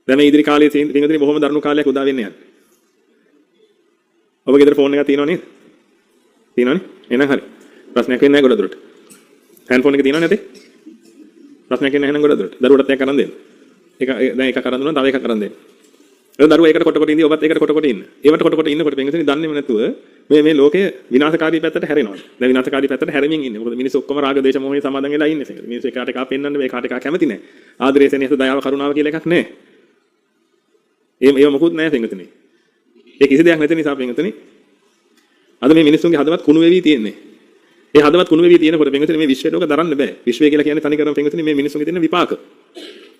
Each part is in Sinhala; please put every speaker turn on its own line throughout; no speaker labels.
දැන් මේ ඉදිරි කාලයේ පින්වතුනි බොහොම දරුණු කාලයක් උදා වෙන්න යන්නේ. ඔබ ගෙදර ෆෝන් එකක් තියෙනව නේද? තියෙනවනේ. එහෙනම් හරි. ප්‍රශ්නයක් වෙන්නේ නැහැ ගොඩ දුරට. හෑන්ඩ් ෆෝන් එක තියෙනව නැතේ? ප්‍රශ්නයක් වෙන්නේ නැහැ නම් ගොඩ දුරට. දරුවට එකක් අරන් දෙන්න. දැන් එකක් අරන් දුන්නා තව එකක් අරන් දෙන්න. ඒ දරුවා ඒකට කොට කොට ඉඳි ඔබත් ඒකට කොට කොට ඉන්න. ඒවට කොට කොට ඉන්නකොට පින්වතුනි දන්නේම නැතුව මේ ලෝකයේ විනාශකාරී පැත්තට හැරෙනවා. දැන් විනාශකාරී පැත්තට හැරෙමින් ඉන්නේ. මොකද මිනිස්සු ඔක්කොම රාග දේශ මොහේ සමාදන් වෙලා ඉන්නේ. මිනිස්සු එකාට එකා පෙන්වන්න මේ කාට එකා කැමති නැහැ. ආදරය සෙනෙහස දයාව කරුණාව කියලා එකක් නැහැ. ඒව මොකුත් නැහැ පින්වතුනි. ඒ කිසි දෙයක් නැති නිසා පින්වතුනි අද මේ මිනිස්සුන්ගේ හදවත් කුණු වෙවි තියෙන්නේ. ඒ හදවත් කුණු වෙවි තියෙනකොට පින්වතුනි මේ විශ්වයට ඔක දරන්න බෑ. විශ්වය කියලා කියන්නේ තනිකරම පින්වතුනි මේ මිනිස්සුන්ගේ තියෙන විපාක.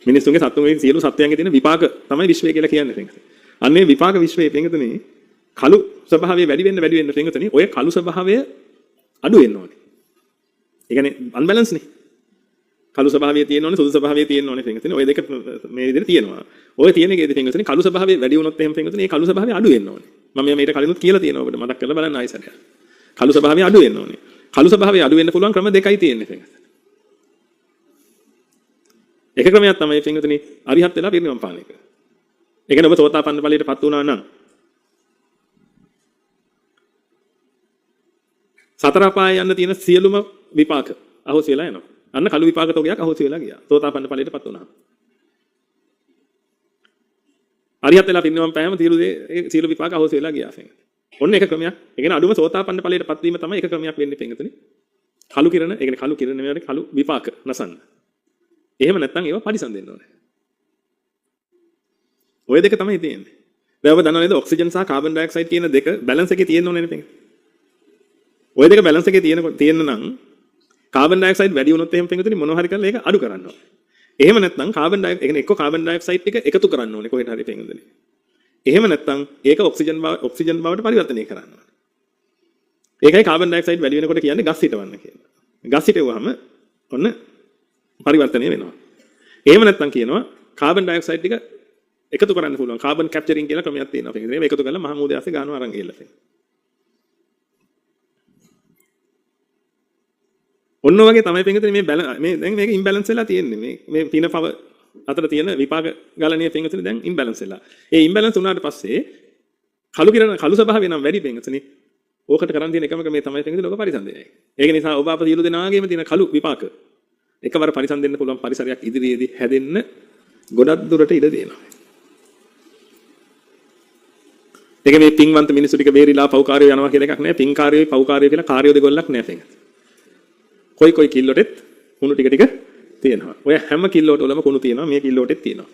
මිනිස්සුන්ගේ සත්තුන්ගේ සියලු සත්‍යයන්ගේ තියෙන විපාක තමයි විශ්වය කියලා කියන්නේ පින්වතුනි. අන්නේ විපාක විශ්වයේ පින්වතුනි කළු ස්වභාවය වැඩි වෙන්න පින්වතුනි ඔය කළු ස්වභාවය අඩු වෙන්න ඕනේ. ඒ කියන්නේ අන්බැලන්ස් නේ. කළු ස්වභාවය තියෙන්න ඕනේ සුදු ස්වභාවය තියෙන්න ඕනේ පින්වතුනි. ඔය දෙක මේ විදිහට තියෙනවා. ඔය තියෙන එකේදී පින්වතුනි කළු ස්වභාවය වැඩි වුණොත් එහෙම පින්වතුනි ඒ කළු ස්වභාවය අඩු වෙන්න ඕනේ. මම මේකට කලිනුත් කියලා තියෙනවා ඔබට මතක් කරලා බලන්න ආයෙසරයක්. කළු ස්වභාවය අඩු වෙන්න ඕනේ. කළු ස්වභාවය අඩු වෙන්න පුළුවන් ක්‍රම දෙකයි තියෙන්නේ පින්වතුනි. එක ක්‍රමයක් තමයි පින්වතුනි අරිහත් වෙලා පිරිනිවන් පාන එක. ඒ කියන්නේ ඔබ සෝතාපන්න ඵලයටපත් වුණා නම් සතර අපායේ යන්න තියෙන සියලුම විපාක අහෝසි වෙලා යනවා. අන්න කළු විපාක තෝගයක් අහෝසි වෙලා ගියා. සෝතාපන්න ඵලයටපත් වුණා. අරිහත් වෙලා පිරිනිවන් පෑම සියලු විපාක අහෝසි වෙලා ගියා. ඔන්න එක ක්‍රමයක්. ඒ කියන්නේ අඩුම සෝතාපන්න ඵලයටපත් වීම තමයි එක ක්‍රමයක් වෙන්නේ පින්වතුනි. කළු කිරණ, ඒ කියන්නේ කළු කිරණ නෙවෙයි කළු විපාක නසන්න. එහෙම නැත්නම් ඒවා පරිසම් දෙන්න ඕනේ. ඔය දෙක තමයි තියෙන්නේ. දැන් ඔබ දන්නව නේද ඔක්සිජන් සහ කාබන් ඩයොක්සයිඩ් කියන දෙක බැලන්ස් එකේ තියෙන්න ඕනේ නේද? ඔය දෙක බැලන්ස් එකේ තියෙන්න නම් කාබන් ඩයොක්සයිඩ් වැඩි වුණොත් එහෙම පින්වතුනි මොනවා හරි කරලා ඒක අඩු කරන්න ඕනේ. එහෙම නැත්නම් කාබන් ඩයොක්සයිඩ් ඒ කියන්නේ එක්ක කාබන් ඩයොක්සයිඩ් ටික එකතු කරන්න ඕනේ කොහෙට හරි පින්වතුනි. එහෙම නැත්නම් ඒක ඔක්සිජන් බවට පරිවර්තනය කරන්න ඕනේ. ඒකයි කාබන් ඩයොක්සයිඩ් වැඩි වෙනකොට කියන්නේ ගස් හිටවන්න කියලා. ගස් හිටවුවාම ඔන්න පරිවර්තනය වෙනවා. එහෙම නැත්නම් කියනවා කාබන් ඩයොක්සයිඩ් ටික එකතු කරන්න පුළුවන්. කාබන් කැප්චරින් කියලා ක්‍රමයක් තියෙනවා. ඒක එකතු කරලා මහ මූදේ ආසේ ගන්නවා අරන් ගිහලා තියෙනවා. ඔන්න ඔයගේ තමයි පින්වතුනි මේ දැන් මේක ඉම්බැලන්ස් වෙලා තියෙන්නේ. මේ පින පව අතර තියෙන විපාක ගලණිය පින්වතුනි දැන් ඉම්බැලන්ස් වෙලා. ඒ ඉම්බැලන්ස් වුණාට පස්සේ කළු ස්වභාවය නම් වැඩි පින්වතුනි. ඕකට කරන් තියෙන එකම මේ තමයි පින්වතුනි ලෝක පරිසම්දේයයි. ඒක නිසා ඔබ අප සියලු දෙනාගේම තියෙන කළු විපාක එකවර පරිසම් දෙන්න පුළුවන් පරිසරයක් ඉදිරියේදී හැදෙන්න ගොඩක් දුරට ඉඩ දෙනවා. ඒක මේ පින්වන්ත මිනිස්සු ටික බේරිලා පව්කාරයෝ යනවා කියලා එකක් නෑ. පින්කාරයෝයි පව්කාරයෝ කියලා කාර්යෝ දෙගොල්ලක් නෑ පින්වතුනි. කොයි කිල්ලොටෙත් කුණු ටික තියෙනවා. ඔය හැම කිල්ලොටවලම කුණු තියෙනවා. මේ කිල්ලොටෙත් තියෙනවා.